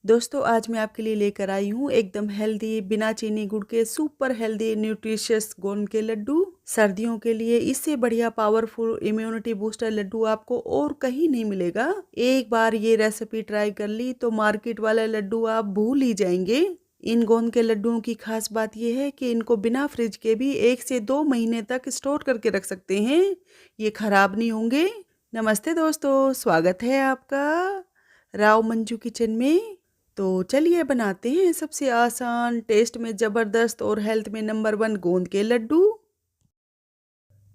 दोस्तों आज मैं आपके लिए लेकर आई हूँ एकदम हेल्दी बिना चीनी गुड़ के सुपर हेल्दी न्यूट्रिशियस गोंद के लड्डू। सर्दियों के लिए इससे बढ़िया पावरफुल इम्यूनिटी बूस्टर लड्डू आपको और कहीं नहीं मिलेगा। एक बार ये रेसिपी ट्राई कर ली तो मार्केट वाला लड्डू आप भूल ही जाएंगे। इन गोंद के लड्डुओं की खास बात यह है कि इनको बिना फ्रिज के भी 1 से 2 महीने तक स्टोर करके रख सकते हैं, ये खराब नहीं होंगे। नमस्ते दोस्तों, स्वागत है आपका राव मंजू किचन में। तो चलिए बनाते हैं सबसे आसान, टेस्ट में ज़बरदस्त और हेल्थ में नंबर 1 गोंद के लड्डू।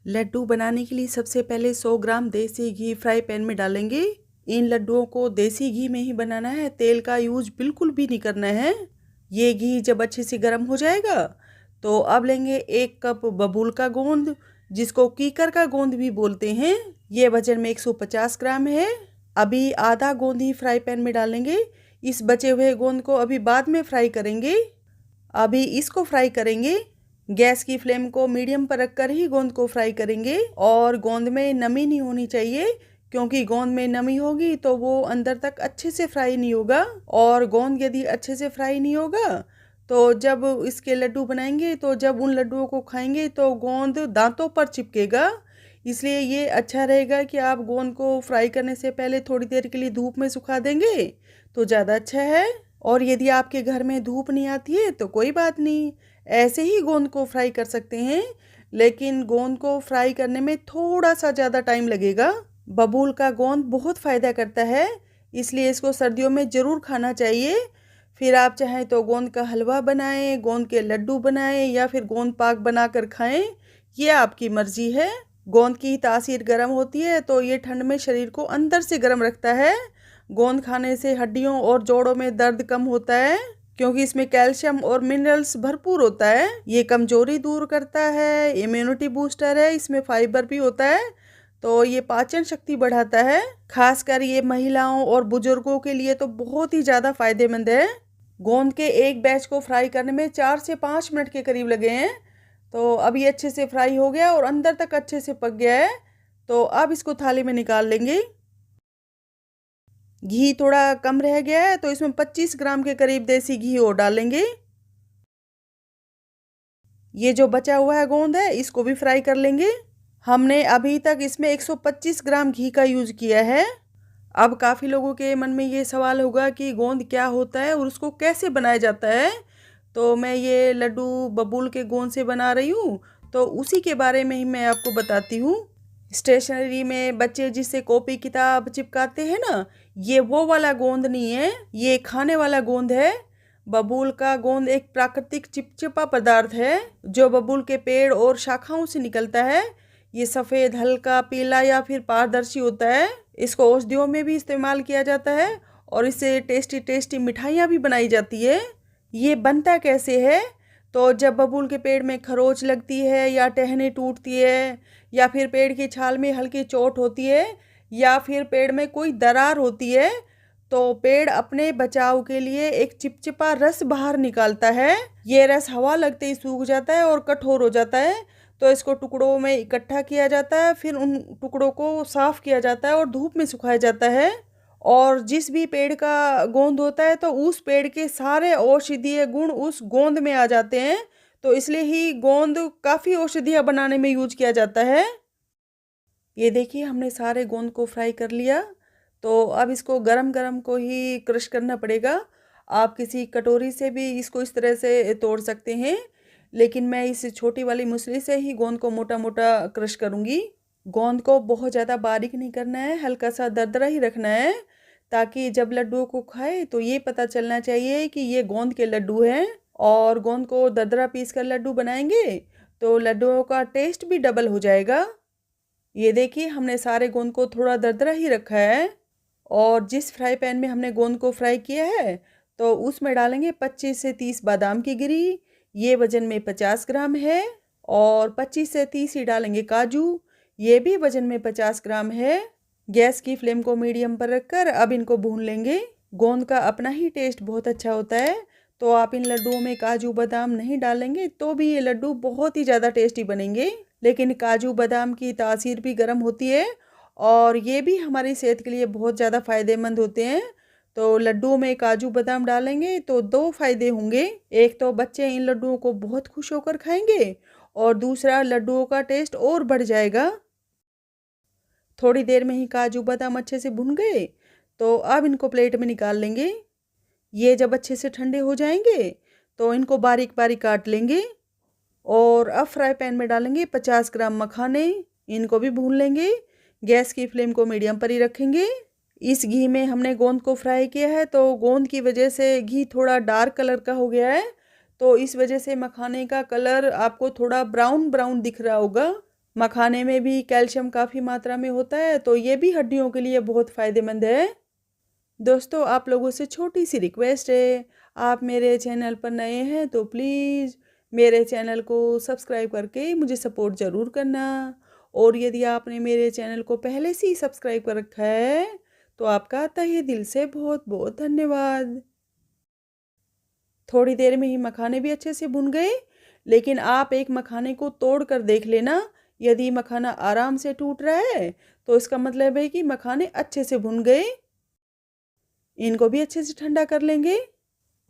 लड्डू बनाने के लिए सबसे पहले 100 ग्राम देसी घी फ्राई पैन में डालेंगे। इन लड्डुओं को देसी घी में ही बनाना है, तेल का यूज बिल्कुल भी नहीं करना है। ये घी जब अच्छे से गर्म हो जाएगा तो अब लेंगे 1 कप बबूल का गोंद, जिसको कीकर का गोंद भी बोलते हैं। ये वजन में 150 ग्राम है। अभी आधा गोंद ही फ्राई पैन में डालेंगे, इस बचे हुए गोंद को अभी बाद में फ्राई करेंगे। अभी इसको फ्राई करेंगे, गैस की फ्लेम को मीडियम पर रखकर ही गोंद को फ्राई करेंगे। और गोंद में नमी नहीं होनी चाहिए, क्योंकि गोंद में नमी होगी तो वो अंदर तक अच्छे से फ्राई नहीं होगा। और गोंद यदि अच्छे से फ्राई नहीं होगा तो जब इसके लड्डू बनाएंगे तो जब उन लड्डुओं को खाएंगे तो गोंद दांतों पर चिपकेगा। इसलिए ये अच्छा रहेगा कि आप गोंद को फ्राई करने से पहले थोड़ी देर के लिए धूप में सुखा देंगे तो ज़्यादा अच्छा है। और यदि आपके घर में धूप नहीं आती है तो कोई बात नहीं, ऐसे ही गोंद को फ्राई कर सकते हैं, लेकिन गोंद को फ्राई करने में थोड़ा सा ज़्यादा टाइम लगेगा। बबूल का गोंद बहुत फ़ायदा करता है, इसलिए इसको सर्दियों में ज़रूर खाना चाहिए। फिर आप चाहें तो गोंद का हलवा बनाएं, गोंद के लड्डू बनाएं या फिर गोंद पाक बनाकर खाएं, ये आपकी मर्ज़ी है। गोंद की तासीर गर्म होती है तो ये ठंड में शरीर को अंदर से गर्म रखता है। गोंद खाने से हड्डियों और जोड़ों में दर्द कम होता है, क्योंकि इसमें कैल्शियम और मिनरल्स भरपूर होता है। ये कमजोरी दूर करता है, इम्यूनिटी बूस्टर है, इसमें फाइबर भी होता है तो ये पाचन शक्ति बढ़ाता है। खासकर ये महिलाओं और बुजुर्गों के लिए तो बहुत ही ज़्यादा फायदेमंद है। गोंद के एक बैच को फ्राई करने में 4 से 5 मिनट के करीब लगे हैं। तो अब ये अच्छे से फ्राई हो गया और अंदर तक अच्छे से पक गया है। तो अब इसको थाली में निकाल लेंगे। घी थोड़ा कम रह गया है तो इसमें 25 ग्राम के करीब देसी घी और डालेंगे। ये जो बचा हुआ है गोंद है इसको भी फ्राई कर लेंगे। हमने अभी तक इसमें 125 ग्राम घी का यूज़ किया है। अब काफ़ी लोगों के मन में ये सवाल होगा कि गोंद क्या होता है और उसको कैसे बनाया जाता है। तो मैं ये लड्डू बबूल के गोंद से बना रही हूँ, तो उसी के बारे में ही मैं आपको बताती हूँ। स्टेशनरी में बच्चे जिससे कॉपी किताब चिपकाते हैं ना, ये वो वाला गोंद नहीं है, ये खाने वाला गोंद है। बबूल का गोंद एक प्राकृतिक चिपचिपा पदार्थ है जो बबूल के पेड़ और शाखाओं से निकलता है। ये सफ़ेद, हल्का पीला या फिर पारदर्शी होता है। इसको औषधियों में भी इस्तेमाल किया जाता है और इससे टेस्टी टेस्टी मिठाइयाँ भी बनाई जाती है। ये बनता कैसे है? तो जब बबूल के पेड़ में खरोच लगती है या टहनी टूटती है या फिर पेड़ की छाल में हल्की चोट होती है या फिर पेड़ में कोई दरार होती है, तो पेड़ अपने बचाव के लिए एक चिपचिपा रस बाहर निकालता है। ये रस हवा लगते ही सूख जाता है और कठोर हो जाता है। तो इसको टुकड़ों में इकट्ठा किया जाता है, फिर उन टुकड़ों को साफ किया जाता है और धूप में सुखाया जाता है। और जिस भी पेड़ का गोंद होता है तो उस पेड़ के सारे औषधीय गुण उस गोंद में आ जाते हैं। तो इसलिए ही गोंद काफ़ी औषधियाँ बनाने में यूज किया जाता है। ये देखिए हमने सारे गोंद को फ्राई कर लिया। तो अब इसको गरम गरम को ही क्रश करना पड़ेगा। आप किसी कटोरी से भी इसको इस तरह से तोड़ सकते हैं, लेकिन मैं इस छोटी वाली मुसली से ही गोंद को मोटा मोटा क्रश करूँगी। गोंद को बहुत ज़्यादा बारीक नहीं करना है, हल्का सा दरदरा ही रखना है, ताकि जब लड्डुओं को खाए तो ये पता चलना चाहिए कि ये गोंद के लड्डू हैं। और गोंद को दरदरा पीस कर लड्डू बनाएंगे तो लड्डुओं का टेस्ट भी डबल हो जाएगा। ये देखिए हमने सारे गोंद को थोड़ा दरदरा ही रखा है। और जिस फ्राई पैन में हमने गोंद को फ्राई किया है तो उसमें डालेंगे 25 से 30 बादाम की गिरी, ये वज़न में 50 ग्राम है। और 25 से 30 ही डालेंगे काजू, ये भी वज़न में 50 ग्राम है। गैस की फ्लेम को मीडियम पर रखकर अब इनको भून लेंगे। गोंद का अपना ही टेस्ट बहुत अच्छा होता है, तो आप इन लड्डुओं में काजू बादाम नहीं डालेंगे तो भी ये लड्डू बहुत ही ज़्यादा टेस्टी बनेंगे। लेकिन काजू बादाम की तासीर भी गर्म होती है और ये भी हमारी सेहत के लिए बहुत ज़्यादा फ़ायदेमंद होते हैं। तो लड्डुओं में काजू बादाम डालेंगे तो दो फायदे होंगे। एक तो बच्चे इन लड्डुओं को बहुत खुश होकर खाएंगे और दूसरा लड्डुओं का टेस्ट और बढ़ जाएगा। थोड़ी देर में ही काजू बादाम अच्छे से भुन गए तो अब इनको प्लेट में निकाल लेंगे। ये जब अच्छे से ठंडे हो जाएंगे तो इनको बारीक बारीक काट लेंगे और अब फ्राई पैन में डालेंगे 50 ग्राम मखाने। इनको भी भून लेंगे। गैस की फ्लेम को मीडियम पर ही रखेंगे। इस घी में हमने गोंद को फ्राई किया है तो गोंद की वजह से घी थोड़ा डार्क कलर का हो गया है, तो इस वजह से मखाने का कलर आपको थोड़ा ब्राउन ब्राउन दिख रहा होगा। मखाने में भी कैल्शियम काफ़ी मात्रा में होता है तो ये भी हड्डियों के लिए बहुत फ़ायदेमंद है। दोस्तों, आप लोगों से छोटी सी रिक्वेस्ट है, आप मेरे चैनल पर नए हैं तो प्लीज़ मेरे चैनल को सब्सक्राइब करके मुझे सपोर्ट ज़रूर करना। और यदि आपने मेरे चैनल को पहले से ही सब्सक्राइब कर रखा है तो आपका तहे दिल से बहुत बहुत धन्यवाद। थोड़ी देर में ही मखाने भी अच्छे से भुन गए, लेकिन आप एक मखाने को तोड़ कर देख लेना। यदि मखाना आराम से टूट रहा है तो इसका मतलब है कि मखाने अच्छे से भुन गए। इनको भी अच्छे से ठंडा कर लेंगे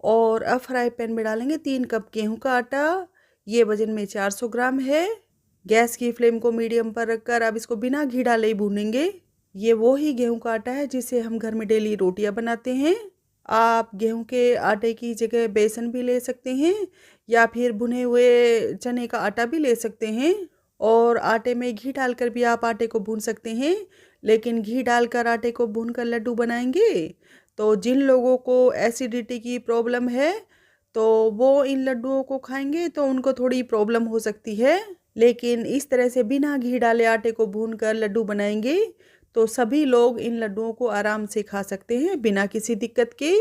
और अब फ्राई पैन में डालेंगे 3 कप गेहूं का आटा। ये वजन में 400 ग्राम है। गैस की फ्लेम को मीडियम पर रखकर अब इसको बिना घी डाले ही भूनेंगे। ये वो ही गेहूं का आटा है जिसे हम घर में डेली रोटियां बनाते हैं। आप गेहूं के आटे की जगह बेसन भी ले सकते हैं या फिर भुने हुए चने का आटा भी ले सकते हैं। और आटे में घी डालकर भी आप आटे को भून सकते हैं, लेकिन घी डालकर आटे को भूनकर लड्डू बनाएंगे तो जिन लोगों को एसिडिटी की प्रॉब्लम है तो वो इन लड्डुओं को खाएंगे तो उनको थोड़ी प्रॉब्लम हो सकती है। लेकिन इस तरह से बिना घी डाले आटे को भूनकर लड्डू बनाएंगे तो सभी लोग इन लड्डुओं को आराम से खा सकते हैं बिना किसी दिक्कत के।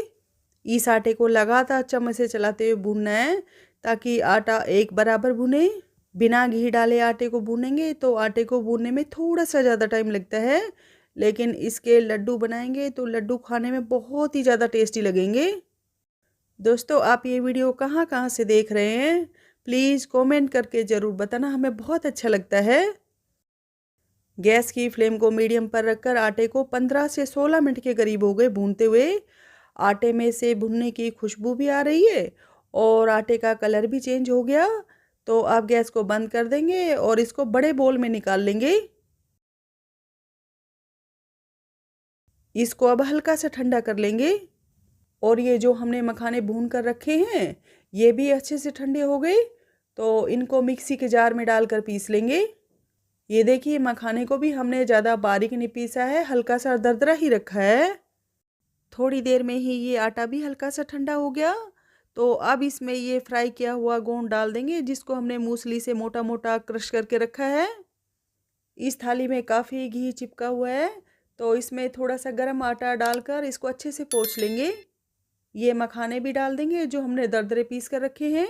इस आटे को लगातार चम्मच से चलाते हुए भूनना है ताकि आटा एक बराबर भुने। बिना घी डाले आटे को भूनेंगे तो आटे को भूनने में थोड़ा सा ज़्यादा टाइम लगता है, लेकिन इसके लड्डू बनाएंगे तो लड्डू खाने में बहुत ही ज़्यादा टेस्टी लगेंगे। दोस्तों, आप ये वीडियो कहाँ कहाँ से देख रहे हैं प्लीज़ कमेंट करके ज़रूर बताना, हमें बहुत अच्छा लगता है। गैस की फ्लेम को मीडियम पर रखकर आटे को 15 से 16 मिनट के करीब हो गए भूनते हुए। आटे में से भुनने की खुशबू भी आ रही है और आटे का कलर भी चेंज हो गया। तो आप गैस को बंद कर देंगे और इसको बड़े बोल में निकाल लेंगे। इसको अब हल्का सा ठंडा कर लेंगे। और ये जो हमने मखाने भून कर रखे हैं ये भी अच्छे से ठंडे हो गए, तो इनको मिक्सी के जार में डालकर पीस लेंगे। ये देखिए, मखाने को भी हमने ज़्यादा बारीक नहीं पीसा है, हल्का सा दरदरा ही रखा है। थोड़ी देर में ही ये आटा भी हल्का सा ठंडा हो गया, तो अब इसमें ये फ्राई किया हुआ गोंद डाल देंगे जिसको हमने मूसली से मोटा मोटा क्रश करके रखा है। इस थाली में काफ़ी घी चिपका हुआ है तो इसमें थोड़ा सा गर्म आटा डालकर इसको अच्छे से पोंछ लेंगे। ये मखाने भी डाल देंगे जो हमने दरदरे पीस कर रखे हैं।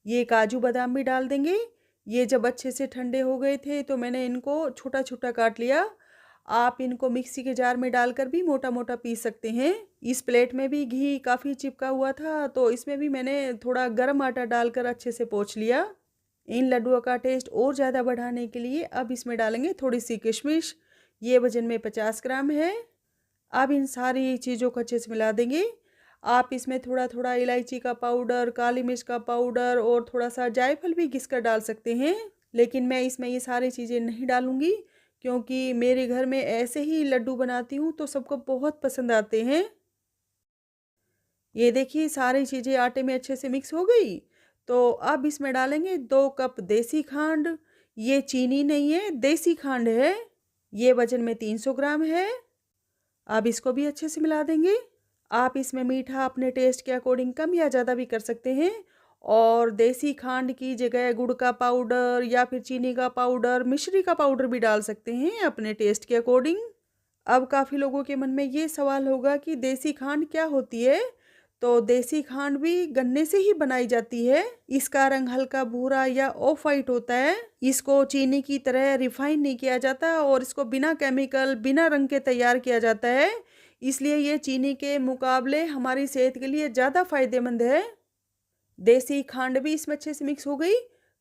ये काजू बादाम भी डाल देंगे। ये जब अच्छे से ठंडे हो गए थे तो मैंने इनको छोटा छोटा काट लिया। आप इनको मिक्सी के जार में डालकर भी मोटा मोटा पीस सकते हैं। इस प्लेट में भी घी काफ़ी चिपका हुआ था तो इसमें भी मैंने थोड़ा गर्म आटा डालकर अच्छे से पोंछ लिया। इन लड्डुओं का टेस्ट और ज़्यादा बढ़ाने के लिए अब इसमें डालेंगे थोड़ी सी किशमिश। ये वजन में 50 ग्राम है। अब इन सारी चीज़ों को अच्छे से मिला देंगे। आप इसमें थोड़ा थोड़ा इलायची का पाउडर, काली मिर्च का पाउडर और थोड़ा सा जायफल भी घिस कर डाल सकते हैं, लेकिन मैं इसमें ये सारी चीज़ें नहीं डालूंगी क्योंकि मेरे घर में ऐसे ही लड्डू बनाती हूँ तो सबको बहुत पसंद आते हैं। ये देखिए, सारी चीज़ें आटे में अच्छे से मिक्स हो गई, तो अब इसमें डालेंगे 2 कप देसी खांड। ये चीनी नहीं है, देसी खांड है। ये वजन में 300 ग्राम है। अब इसको भी अच्छे से मिला देंगे। आप इसमें मीठा अपने टेस्ट के अकॉर्डिंग कम या ज़्यादा भी कर सकते हैं। और देसी खांड की जगह गुड़ का पाउडर या फिर चीनी का पाउडर, मिश्री का पाउडर भी डाल सकते हैं अपने टेस्ट के अकॉर्डिंग। अब काफ़ी लोगों के मन में ये सवाल होगा कि देसी खांड क्या होती है, तो देसी खांड भी गन्ने से ही बनाई जाती है। इसका रंग हल्का भूरा या ऑफ वाइट होता है। इसको चीनी की तरह रिफाइन नहीं किया जाता और इसको बिना केमिकल, बिना रंग के तैयार किया जाता है, इसलिए ये चीनी के मुकाबले हमारी सेहत के लिए ज़्यादा फायदेमंद है। देसी खांड भी इसमें अच्छे से मिक्स हो गई,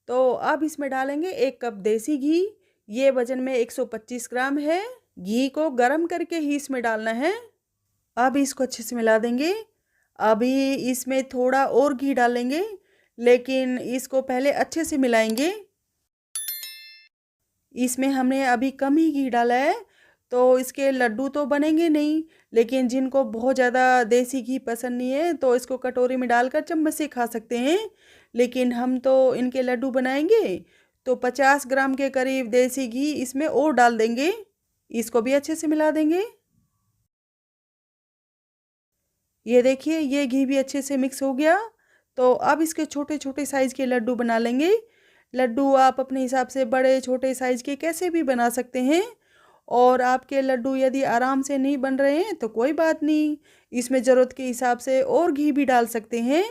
तो अब इसमें डालेंगे 1 कप देसी घी। ये वजन में 125 ग्राम है। घी को गर्म करके ही इसमें डालना है। अब इसको अच्छे से मिला देंगे। अभी इसमें थोड़ा और घी डालेंगे, लेकिन इसको पहले अच्छे से मिलाएंगे। इसमें हमने अभी कम ही घी डाला है, तो इसके लड्डू तो बनेंगे नहीं, लेकिन जिनको बहुत ज़्यादा देसी घी पसंद नहीं है तो इसको कटोरी में डालकर चम्मच से खा सकते हैं। लेकिन हम तो इनके लड्डू बनाएंगे, तो 50 ग्राम के करीब देसी घी इसमें और डाल देंगे। इसको भी अच्छे से मिला देंगे। ये देखिए, ये घी भी अच्छे से मिक्स हो गया। तो अब इसके छोटे छोटे साइज़ के लड्डू बना लेंगे। लड्डू आप अपने हिसाब से बड़े छोटे साइज़ के कैसे भी बना सकते हैं। और आपके लड्डू यदि आराम से नहीं बन रहे हैं तो कोई बात नहीं, इसमें ज़रूरत के हिसाब से और घी भी डाल सकते हैं।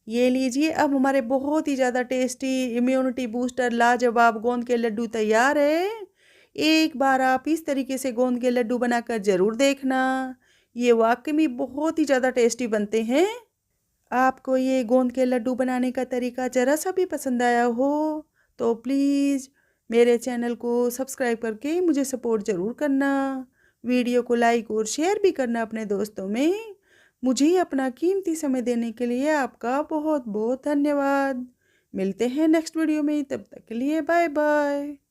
ये लीजिए, अब हमारे बहुत ही ज़्यादा टेस्टी इम्यूनिटी बूस्टर लाजवाब गोंद के लड्डू तैयार है। एक बार आप इस तरीके से गोंद के लड्डू बनाकर ज़रूर देखना। ये वाकई में बहुत ही ज़्यादा टेस्टी बनते हैं। आपको ये गोंद के लड्डू बनाने का तरीका ज़रा सा भी पसंद आया हो तो प्लीज़ मेरे चैनल को सब्सक्राइब करके मुझे सपोर्ट ज़रूर करना। वीडियो को लाइक और शेयर भी करना अपने दोस्तों में। मुझे अपना कीमती समय देने के लिए आपका बहुत बहुत धन्यवाद। मिलते हैं नेक्स्ट वीडियो में, तब तक के लिए बाय बाय।